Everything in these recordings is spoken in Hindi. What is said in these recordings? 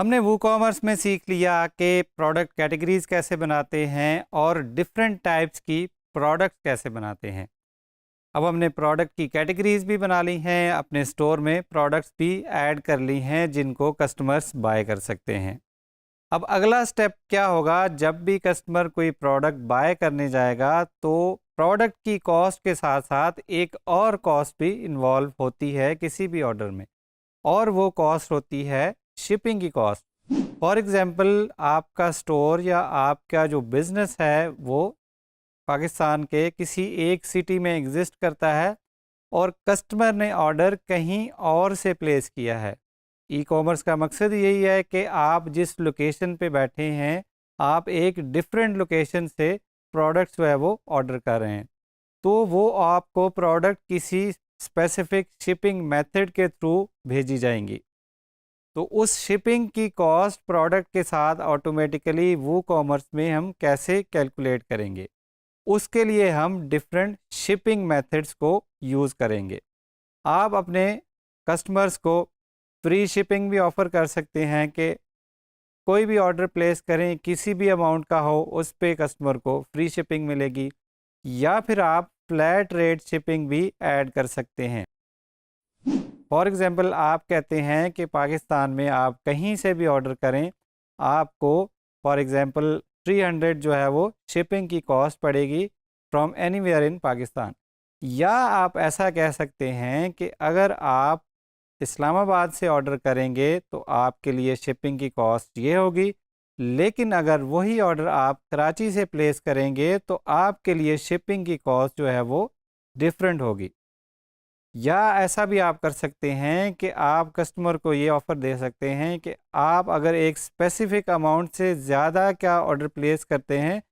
हमने वूकॉमर्स में सीख लिया कि प्रोडक्ट कैटेगरीज कैसे बनाते हैं और डिफरेंट टाइप्स की प्रोडक्ट्स कैसे बनाते हैं। अब हमने प्रोडक्ट की कैटेगरीज भी बना ली हैं, अपने स्टोर में प्रोडक्ट्स भी ऐड कर ली हैं जिनको कस्टमर्स बाय कर सकते हैं। अब अगला स्टेप क्या होगा, जब भी कस्टमर कोई प्रोडक्ट बाय करने जाएगा तो प्रोडक्ट की कॉस्ट के साथ साथ एक और कॉस्ट भी इन्वॉल्व होती है किसी भी ऑर्डर में, और वो कॉस्ट होती है शिपिंग की कॉस्ट। फॉर एग्ज़ाम्पल, आपका स्टोर या आपका जो बिज़नेस है वो पाकिस्तान के किसी एक सिटी में एग्जिस्ट करता है और कस्टमर ने ऑर्डर कहीं और से प्लेस किया है। ई कॉमर्स का मकसद यही है कि आप जिस लोकेशन पे बैठे हैं, आप एक डिफरेंट लोकेशन से प्रोडक्ट्स जो है वो ऑर्डर कर रहे हैं, तो वो आपको प्रोडक्ट किसी स्पेसिफिक शिपिंग मेथड के थ्रू भेजी जाएंगी। तो उस शिपिंग की कॉस्ट प्रोडक्ट के साथ ऑटोमेटिकली वो कॉमर्स में हम कैसे कैलकुलेट करेंगे, उसके लिए हम डिफरेंट शिपिंग मेथड्स को यूज़ करेंगे। आप अपने कस्टमर्स को फ्री शिपिंग भी ऑफ़र कर सकते हैं कि कोई भी ऑर्डर प्लेस करें, किसी भी अमाउंट का हो, उस पे कस्टमर को फ्री शिपिंग मिलेगी, या फिर आप फ्लैट रेट शिपिंग भी ऐड कर सकते हैं। फॉर एग्ज़ाम्पल, आप कहते हैं कि पाकिस्तान में आप कहीं से भी ऑर्डर करें, आपको फॉर एग्ज़ाम्पल 300 जो है वो शिपिंग की कॉस्ट पड़ेगी फ्रॉम एनीवेयर इन पाकिस्तान। या आप ऐसा कह सकते हैं कि अगर आप इस्लामाबाद से ऑर्डर करेंगे तो आपके लिए शिपिंग की कॉस्ट ये होगी, लेकिन अगर वही ऑर्डर आप कराची से प्लेस करेंगे तो आपके लिए शिपिंग की कॉस्ट जो है वो डिफरेंट होगी। या ऐसा भी आप कर सकते हैं कि आप कस्टमर को ये ऑफ़र दे सकते हैं कि आप अगर एक स्पेसिफ़िक अमाउंट से ज़्यादा का ऑर्डर प्लेस करते हैं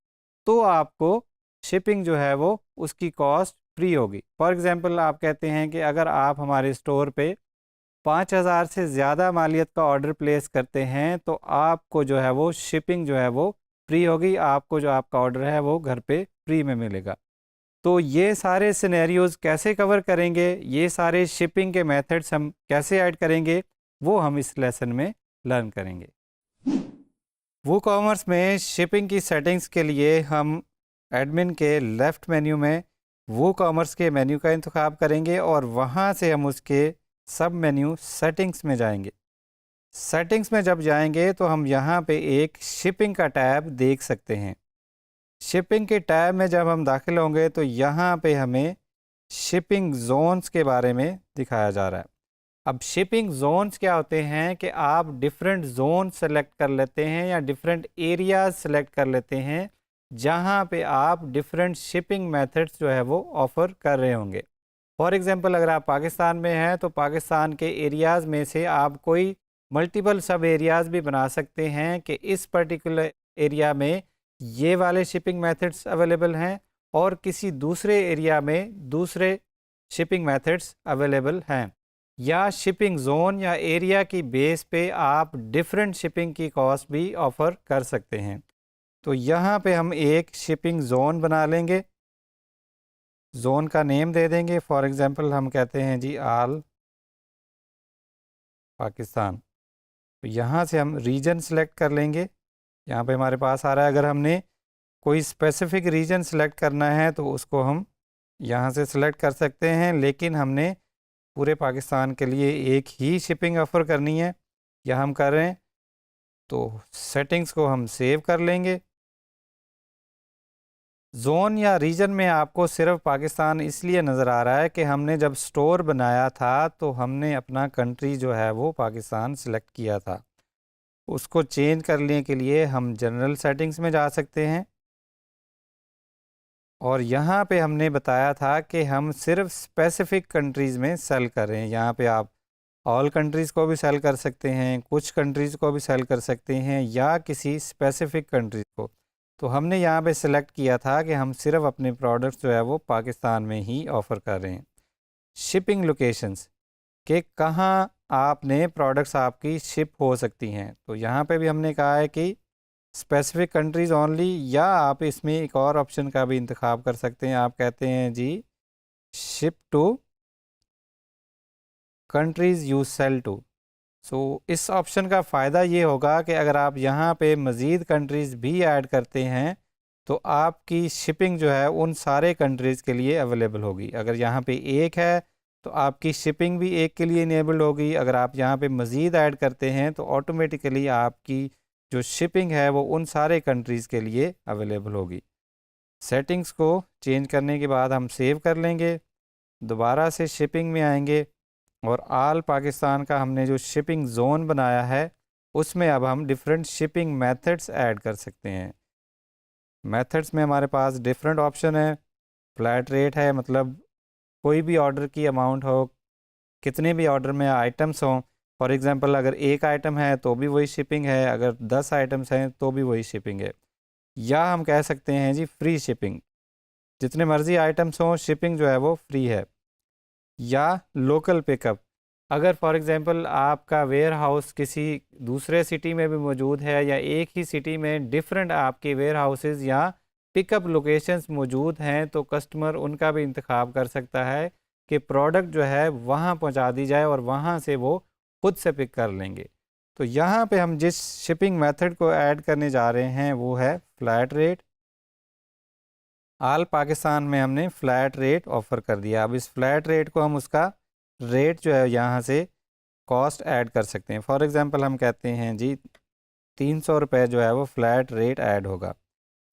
तो आपको शिपिंग जो है वो उसकी कॉस्ट फ्री होगी। फॉर एग्ज़ाम्पल, आप कहते हैं कि अगर आप हमारे स्टोर पे 5000 से ज़्यादा मालियत का ऑर्डर प्लेस करते हैं तो आपको जो है वो शिपिंग जो है वो फ्री होगी, आपको जो आपका ऑर्डर है वो घर पे फ्री में मिलेगा। तो ये सारे सिनेरियोज़ कैसे कवर करेंगे, ये सारे शिपिंग के मेथड्स हम कैसे ऐड करेंगे, वो हम इस लेसन में लर्न करेंगे। वो कॉमर्स में शिपिंग की सेटिंग्स के लिए हम एडमिन के लेफ़्ट मेन्यू में वो कॉमर्स के मेन्यू का इंतखाब करेंगे और वहाँ से हम उसके सब मेन्यू सेटिंग्स में जाएंगे। सेटिंग्स में जब जाएंगे तो हम यहाँ पे एक शिपिंग का टैब देख सकते हैं। शिपिंग के टैब में जब हम दाखिल होंगे तो यहाँ पे हमें शिपिंग जोन्स के बारे में दिखाया जा रहा है। अब शिपिंग जोन्स क्या होते हैं कि आप डिफरेंट जोन सेलेक्ट कर लेते हैं या डिफरेंट एरियाज सेलेक्ट कर लेते हैं जहाँ पे आप डिफरेंट शिपिंग मेथड्स जो है वो ऑफ़र कर रहे होंगे। फॉर एग्ज़ाम्पल, अगर आप पाकिस्तान में हैं तो पाकिस्तान के एरियाज़ में से आप कोई मल्टीपल सब एरियाज़ भी बना सकते हैं कि इस पर्टिकुलर एरिया में ये वाले शिपिंग मेथड्स अवेलेबल हैं और किसी दूसरे एरिया में दूसरे शिपिंग मेथड्स अवेलेबल हैं। या शिपिंग ज़ोन या एरिया की बेस पे आप डिफरेंट शिपिंग की कॉस्ट भी ऑफ़र कर सकते हैं। तो यहाँ पे हम एक शिपिंग ज़ोन बना लेंगे, ज़ोन का नेम दे देंगे। फॉर एग्ज़ाम्पल, हम कहते हैं जी आल पाकिस्तान। तो यहाँ से हम रीजन सेलेक्ट कर लेंगे। यहाँ पे हमारे पास आ रहा है। अगर हमने कोई स्पेसिफ़िक रीजन सेलेक्ट करना है तो उसको हम यहाँ से सेलेक्ट कर सकते हैं, लेकिन हमने पूरे पाकिस्तान के लिए एक ही शिपिंग ऑफ़र करनी है, या हम कर रहे हैं। तो सेटिंग्स को हम सेव कर लेंगे। ज़ोन या रीजन में आपको सिर्फ पाकिस्तान इसलिए नज़र आ रहा है कि हमने जब स्टोर बनाया था तो हमने अपना कंट्री जो है वो पाकिस्तान सेलेक्ट किया था। उसको चेंज करने के लिए हम जनरल सेटिंग्स में जा सकते हैं और यहाँ पे हमने बताया था कि हम सिर्फ स्पेसिफ़िक कंट्रीज़ में सेल कर रहे हैं। यहाँ पे आप ऑल कंट्रीज़ को भी सेल कर सकते हैं, कुछ कंट्रीज़ को भी सेल कर सकते हैं, या किसी स्पेसिफ़िक कंट्रीज़ को। तो हमने यहाँ पे सिलेक्ट किया था कि हम सिर्फ अपने प्रोडक्ट्स जो है वो पाकिस्तान में ही ऑफ़र कर रहे हैं। शिपिंग लोकेशंस कि कहाँ आपने प्रोडक्ट्स आपकी शिप हो सकती हैं, तो यहाँ पे भी हमने कहा है कि स्पेसिफ़िक कंट्रीज़ ओनली, या आप इसमें एक और ऑप्शन का भी इंतखाब कर सकते हैं। आप कहते हैं जी ship to countries you sell to. इस ऑप्शन का फ़ायदा ये होगा कि अगर आप यहाँ पे मज़ीद कंट्रीज़ भी ऐड करते हैं तो आपकी शिपिंग जो है उन सारे कंट्रीज़ के लिए अवेलेबल होगी। अगर यहाँ पे एक है तो आपकी शिपिंग भी एक के लिए इनेबल्ड होगी। अगर आप यहाँ पे मज़ीद ऐड करते हैं तो ऑटोमेटिकली आपकी जो शिपिंग है वो उन सारे कंट्रीज़ के लिए अवेलेबल होगी। सेटिंग्स को चेंज करने के बाद हम सेव कर लेंगे, दोबारा से शिपिंग में आएंगे और आल पाकिस्तान का हमने जो शिपिंग ज़ोन बनाया है उसमें अब हम डिफरेंट शिपिंग मेथड्स ऐड कर सकते हैं। मेथड्स में हमारे पास डिफरेंट ऑप्शन है। फ्लैट रेट है, मतलब कोई भी ऑर्डर की अमाउंट हो, कितने भी ऑर्डर में आइटम्स हों। फॉर एग्ज़ाम्पल अगर एक आइटम है तो भी वही शिपिंग है, अगर 10 आइटम्स हैं तो भी वही शिपिंग है। या हम कह सकते हैं जी फ्री शिपिंग, जितने मर्ज़ी आइटम्स हों शिपिंग जो है वो फ्री है। या लोकल पिकअप, अगर फॉर एग्ज़ाम्पल आपका वेयर हाउस किसी दूसरे सिटी में भी मौजूद है या एक ही सिटी में डिफरेंट आपके वेयर हाउसेस या पिकअप लोकेशंस मौजूद हैं तो कस्टमर उनका भी इंतखाब कर सकता है कि प्रोडक्ट जो है वहाँ पहुँचा दी जाए और वहाँ से वो खुद से पिक कर लेंगे। तो यहाँ पे हम जिस शिपिंग मेथड को ऐड करने जा रहे हैं वो है फ्लैट रेट। आल पाकिस्तान में हमने फ़्लैट रेट ऑफ़र कर दिया। अब इस फ्लैट रेट को हम उसका रेट जो है यहाँ से कॉस्ट ऐड कर सकते हैं। फॉर एग्ज़ाम्पल हम कहते हैं जी 300 रुपये जो है वो फ़्लैट रेट ऐड होगा।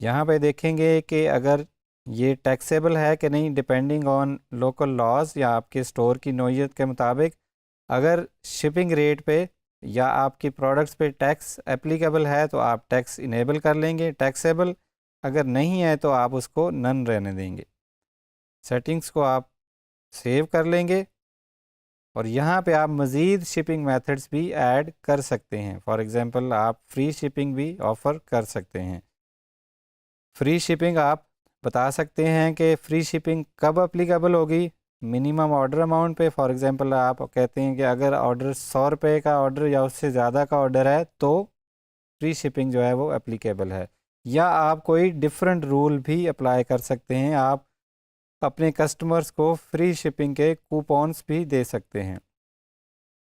यहाँ पे देखेंगे कि अगर ये टैक्सेबल है कि नहीं, डिपेंडिंग ऑन लोकल लॉज या आपके स्टोर की नौइयत के मुताबिक। अगर शिपिंग रेट पे या आपकी प्रोडक्ट्स पे टैक्स एप्लीकेबल है तो आप टैक्स इनेबल कर लेंगे, टैक्सेबल अगर नहीं है तो आप उसको नन रहने देंगे। सेटिंग्स को आप सेव कर लेंगे और यहाँ पे आप मज़ीद शिपिंग मेथड्स भी ऐड कर सकते हैं। फॉर एग्ज़ाम्पल आप फ्री शिपिंग भी ऑफ़र कर सकते हैं। फ्री शिपिंग आप बता सकते हैं कि फ़्री शिपिंग कब एप्लीकेबल होगी, मिनिमम ऑर्डर अमाउंट पे। फॉर एग्ज़ाम्पल आप कहते हैं कि अगर ऑर्डर 100 रुपये का ऑर्डर या उससे ज़्यादा का ऑर्डर है तो फ्री शिपिंग जो है वो एप्लीकेबल है। या आप कोई डिफरेंट रूल भी अप्लाई कर सकते हैं, आप अपने कस्टमर्स को फ्री शिपिंग के कूपन्स भी दे सकते हैं।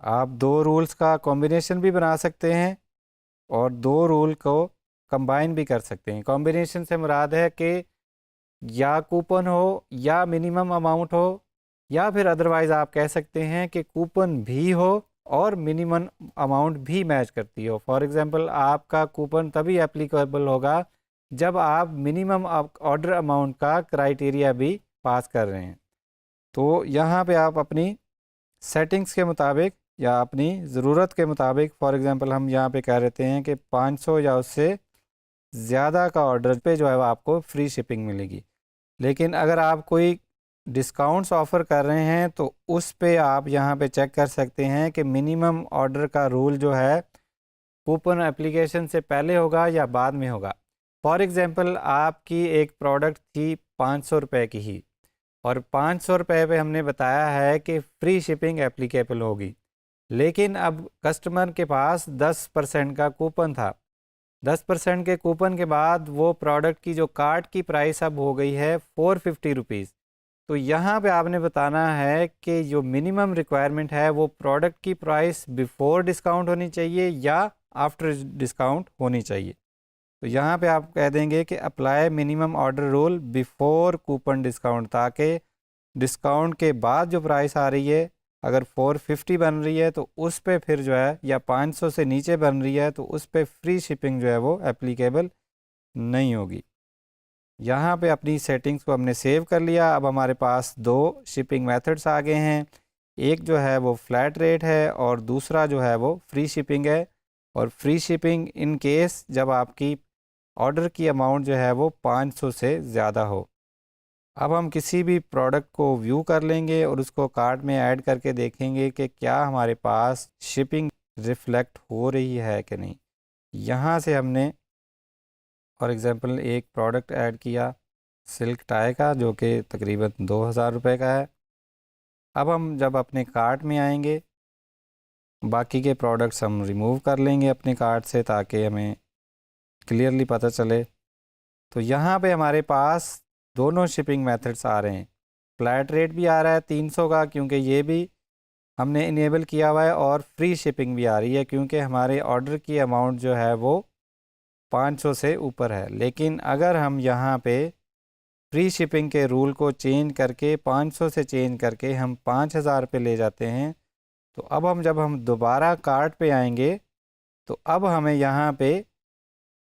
आप दो रूल्स का कॉम्बिनेशन भी बना सकते हैं और दो रूल को कंबाइन भी कर सकते हैं। कॉम्बिनेशन से मुराद है कि या कूपन हो या मिनिमम अमाउंट हो, या फिर अदरवाइज़ आप कह सकते हैं कि कूपन भी हो और मिनिमम अमाउंट भी मैच करती हो। फॉर एग्ज़ाम्पल आपका कूपन तभी एप्लीकेबल होगा जब आप मिनिमम ऑर्डर अमाउंट का क्राइटेरिया भी पास कर रहे हैं। तो यहाँ पे आप अपनी सेटिंग्स के मुताबिक या अपनी ज़रूरत के मुताबिक, फॉर एग्ज़ाम्पल हम यहाँ पे कह रहे हैं कि 500 या उससे ज़्यादा का ऑर्डर पे जो है वो आपको फ्री शिपिंग मिलेगी। लेकिन अगर आप कोई डिस्काउंट्स ऑफ़र कर रहे हैं तो उस पे आप यहाँ पे चेक कर सकते हैं कि मिनिमम ऑर्डर का रूल जो है कूपन एप्लीकेशन से पहले होगा या बाद में होगा। फॉर एग्ज़ाम्पल आपकी एक प्रोडक्ट थी 500 रुपये की ही और 500 रुपये पे हमने बताया है कि फ्री शिपिंग एप्लीकेबल होगी, लेकिन अब कस्टमर के पास 10% का कूपन था। 10% के कूपन के बाद वो प्रोडक्ट की जो कार्ट की प्राइस अब हो गई है 450 रुपीज़। तो यहाँ पे आपने बताना है कि जो मिनिमम रिक्वायरमेंट है वो प्रोडक्ट की प्राइस बिफोर डिस्काउंट होनी चाहिए या आफ्टर डिस्काउंट होनी चाहिए। तो यहाँ पे आप कह देंगे कि apply minimum order rule before coupon discount, ताकि डिस्काउंट के बाद जो प्राइस आ रही है अगर 450 बन रही है तो उस पे फिर जो है, या 500 से नीचे बन रही है तो उस पे फ्री शिपिंग जो है वो एप्लीकेबल नहीं होगी। यहाँ पे अपनी सेटिंग्स को हमने सेव कर लिया। अब हमारे पास दो शिपिंग मेथड्स आ गए हैं, एक जो है वो फ्लैट रेट है और दूसरा जो है वो फ्री शिपिंग है। और फ्री शिपिंग इन केस जब आपकी ऑर्डर की अमाउंट जो है वो 500 से ज़्यादा हो। अब हम किसी भी प्रोडक्ट को व्यू कर लेंगे और उसको कार्ट में ऐड करके देखेंगे कि क्या हमारे पास शिपिंग रिफ्लेक्ट हो रही है कि नहीं। यहाँ से हमने फॉर एग्ज़ाम्पल एक प्रोडक्ट ऐड किया सिल्क टाई का, जो कि तकरीबन 2000 रुपये का है। अब हम जब अपने कार्ट में आएंगे, बाकी के प्रोडक्ट्स हम रिमूव कर लेंगे अपने कार्ट से ताकि हमें क्लियरली पता चले। तो यहाँ पे हमारे पास दोनों शिपिंग मेथड्स आ रहे हैं। फ्लैट रेट भी आ रहा है 300 का, क्योंकि ये भी हमने इनेबल किया हुआ है और फ्री शिपिंग भी आ रही है, क्योंकि हमारे ऑर्डर की अमाउंट जो है वो 500 से ऊपर है। लेकिन अगर हम यहाँ पे फ्री शिपिंग के रूल को चेंज करके 500 से चेंज करके हम 5000 पे ले जाते हैं, तो अब जब हम दोबारा कार्ट पे आएंगे तो अब हमें यहाँ पे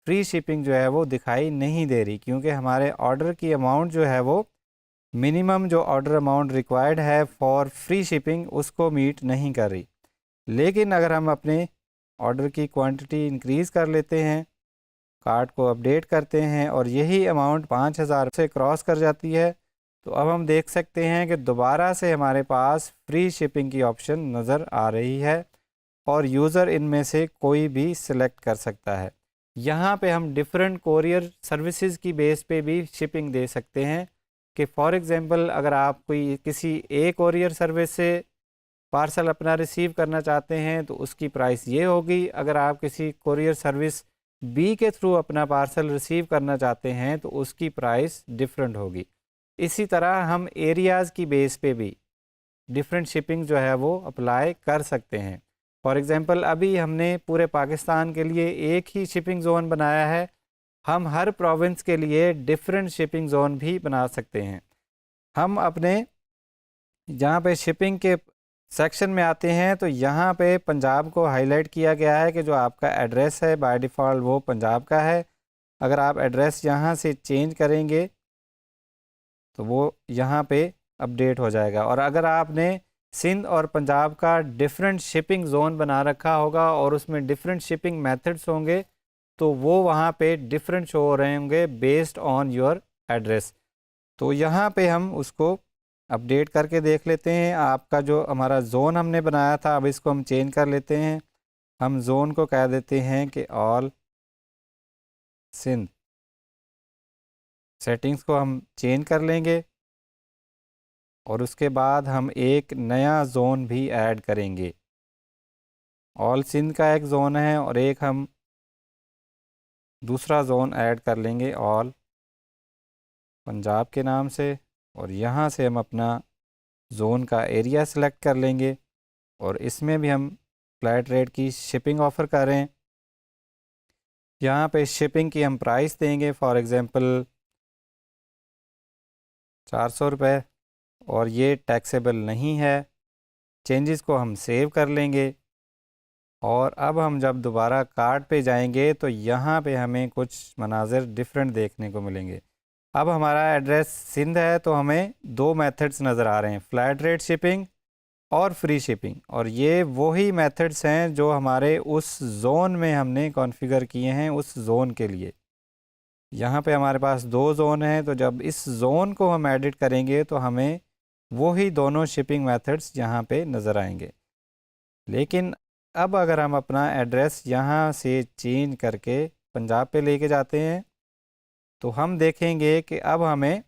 फ्री शिपिंग जो है वो दिखाई नहीं दे रही, क्योंकि हमारे ऑर्डर की अमाउंट जो है वो मिनिमम जो ऑर्डर अमाउंट रिक्वायर्ड है फॉर फ्री शिपिंग उसको मीट नहीं कर रही। लेकिन अगर हम अपने ऑर्डर की क्वांटिटी इंक्रीज़ कर लेते हैं, कार्ट को अपडेट करते हैं और यही अमाउंट 5000 से क्रॉस कर जाती है, तो अब हम देख सकते हैं कि दोबारा से हमारे पास फ्री शिपिंग की ऑप्शन नज़र आ रही है और यूज़र इनमें से कोई भी सिलेक्ट कर सकता है। यहाँ पे हम डिफरेंट कोरियर सर्विसेज की बेस पे भी शिपिंग दे सकते हैं कि फॉर एग्ज़ाम्पल अगर आप कोई किसी एक कोरियर सर्विस से पार्सल अपना रिसीव करना चाहते हैं तो उसकी प्राइस ये होगी, अगर आप किसी कोरियर सर्विस बी के थ्रू अपना पार्सल रिसीव करना चाहते हैं तो उसकी प्राइस डिफरेंट होगी। इसी तरह हम एरियाज़ की बेस पे भी डिफरेंट शिपिंग जो है वो अप्लाई कर सकते हैं। फॉर एग्ज़ाम्पल अभी हमने पूरे पाकिस्तान के लिए एक ही शिपिंग ज़ोन बनाया है, हम हर प्रोविंस के लिए डिफरेंट शिपिंग ज़ोन भी बना सकते हैं। हम अपने जहाँ पे शिपिंग के सेक्शन में आते हैं तो यहाँ पे पंजाब को हाईलाइट किया गया है कि जो आपका एड्रेस है बाय डिफ़ॉल्ट वो पंजाब का है। अगर आप एड्रेस यहाँ से चेंज करेंगे तो वो यहाँ पे अपडेट हो जाएगा। और अगर आपने सिंध और पंजाब का डिफरेंट शिपिंग ज़ोन बना रखा होगा और उसमें डिफरेंट शिपिंग मेथड्स होंगे तो वो वहाँ पे डिफरेंट शो हो रहे होंगे बेस्ड ऑन योर एड्रेस। तो यहाँ पे हम उसको अपडेट करके देख लेते हैं। आपका जो हमारा ज़ोन हमने बनाया था अब इसको हम चेंज कर लेते हैं। हम ज़ोन को कह देते हैं कि ऑल सिंध। सेटिंग्स को हम चेंज कर लेंगे और उसके बाद हम एक नया ज़ोन भी ऐड करेंगे। ऑल सिंध का एक ज़ोन है और एक हम दूसरा ज़ोन ऐड कर लेंगे ऑल पंजाब के नाम से, और यहाँ से हम अपना ज़ोन का एरिया सेलेक्ट कर लेंगे और इसमें भी हम फ्लैट रेट की शिपिंग ऑफ़र कर रहे हैं। यहाँ पे शिपिंग की हम प्राइस देंगे फॉर एग्ज़ाम्पल 400 रुपये और ये टैक्सेबल नहीं है। चेंजेस को हम सेव कर लेंगे और अब हम जब दोबारा कार्ट पे जाएंगे तो यहाँ पे हमें कुछ मनाज़िर डिफरेंट देखने को मिलेंगे। अब हमारा एड्रेस सिंध है तो हमें दो मेथड्स नज़र आ रहे हैं, फ्लैट रेट शिपिंग और फ्री शिपिंग, और ये वही मेथड्स हैं जो हमारे उस ज़ोन में हमने कॉन्फ़िगर किए हैं उस ज़ोन के लिए। यहाँ पे हमारे पास दो ज़ोन हैं, तो जब इस ज़ोन को हम एडिट करेंगे तो हमें वही दोनों शिपिंग मेथड्स यहाँ पे नज़र आएंगे। लेकिन अब अगर हम अपना एड्रेस यहाँ से चेंज करके पंजाब पे लेके जाते हैं तो हम देखेंगे कि अब हमें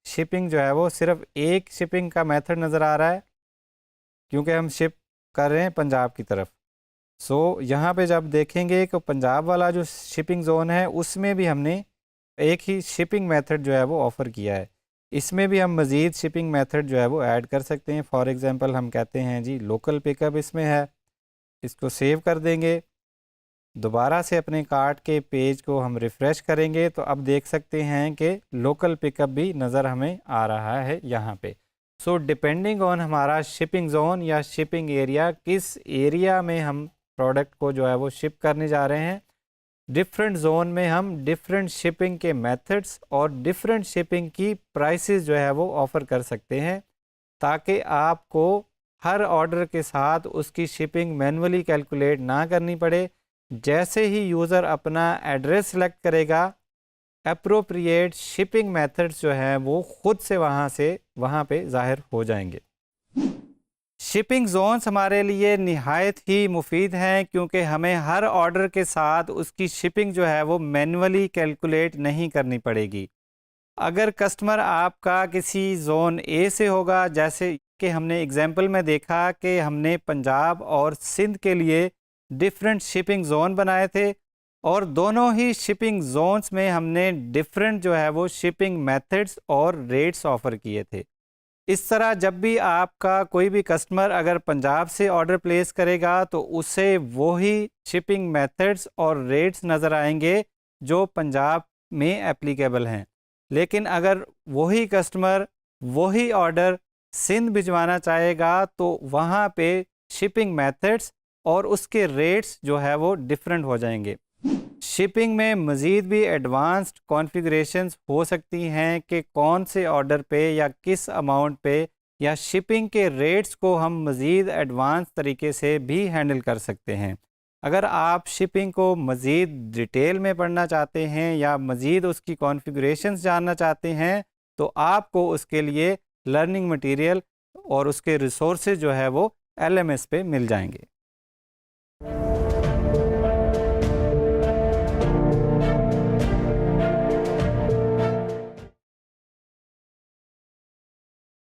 शिपिंग जो है वो सिर्फ़ एक शिपिंग का मेथड नज़र आ रहा है, क्योंकि हम शिप कर रहे हैं पंजाब की तरफ। यहाँ पे जब देखेंगे कि पंजाब वाला जो शिपिंग ज़ोन है उसमें भी हमने एक ही शिपिंग मेथड जो है वो ऑफ़र किया है। इसमें भी हम मज़ीद शिपिंग मेथड जो है वो ऐड कर सकते हैं। फॉर एग्ज़ाम्पल हम कहते हैं जी लोकल पिकअप इसमें है, इसको सेव कर देंगे। दोबारा से अपने कार्ट के पेज को हम रिफ़्रेश करेंगे तो अब देख सकते हैं कि लोकल पिकअप भी नज़र हमें आ रहा है यहाँ पे। सो डिपेंडिंग ऑन हमारा शिपिंग ज़ोन या शिपिंग एरिया, किस एरिया में हम प्रोडक्ट को जो है वो शिप करने जा रहे हैं, डिफरेंट ज़ोन में हम डिफरेंट शिपिंग के मेथड्स और डिफरेंट शिपिंग की प्राइसेस जो है वो ऑफ़र कर सकते हैं, ताकि आपको हर ऑर्डर के साथ उसकी शिपिंग मैन्युअली कैलकुलेट ना करनी पड़े। जैसे ही यूज़र अपना एड्रेस सेलेक्ट करेगा, एप्रोप्रिएट शिपिंग मेथड्स जो हैं वो खुद से वहाँ पे ज़ाहिर हो जाएंगे। शिपिंग जोन्स हमारे लिए निहायत ही मुफीद हैं, क्योंकि हमें हर ऑर्डर के साथ उसकी शिपिंग जो है वो मैन्युअली कैलकुलेट नहीं करनी पड़ेगी। अगर कस्टमर आपका किसी ज़ोन ए से होगा, जैसे कि हमने एग्जांपल में देखा कि हमने पंजाब और सिंध के लिए डिफरेंट शिपिंग ज़ोन बनाए थे और दोनों ही शिपिंग जोन्स में हमने डिफरेंट जो है वो शिपिंग मेथड्स और रेट्स ऑफ़र किए थे। इस तरह जब भी आपका कोई भी कस्टमर अगर पंजाब से ऑर्डर प्लेस करेगा तो उसे वही शिपिंग मेथड्स और रेट्स नज़र आएंगे जो पंजाब में एप्लीकेबल हैं। लेकिन अगर वही कस्टमर वही ऑर्डर सिंध भिजवाना चाहेगा तो वहाँ पे शिपिंग मेथड्स और उसके रेट्स जो है वो डिफरेंट हो जाएंगे। शिपिंग में मज़ीद भी एडवांस्ड कॉन्फ़िगरेशंस हो सकती हैं कि कौन से ऑर्डर पे या किस अमाउंट पे या शिपिंग के रेट्स को हम मज़ीद एडवांस तरीके से भी हैंडल कर सकते हैं। अगर आप शिपिंग को मज़ीद डिटेल में पढ़ना चाहते हैं या मज़ीद उसकी कॉन्फ़िगरेशंस जानना चाहते हैं तो आपको उसके लिए लर्निंग मटेरियल और उसके रिसोर्सेज जो है वो LMS पे मिल जाएंगे।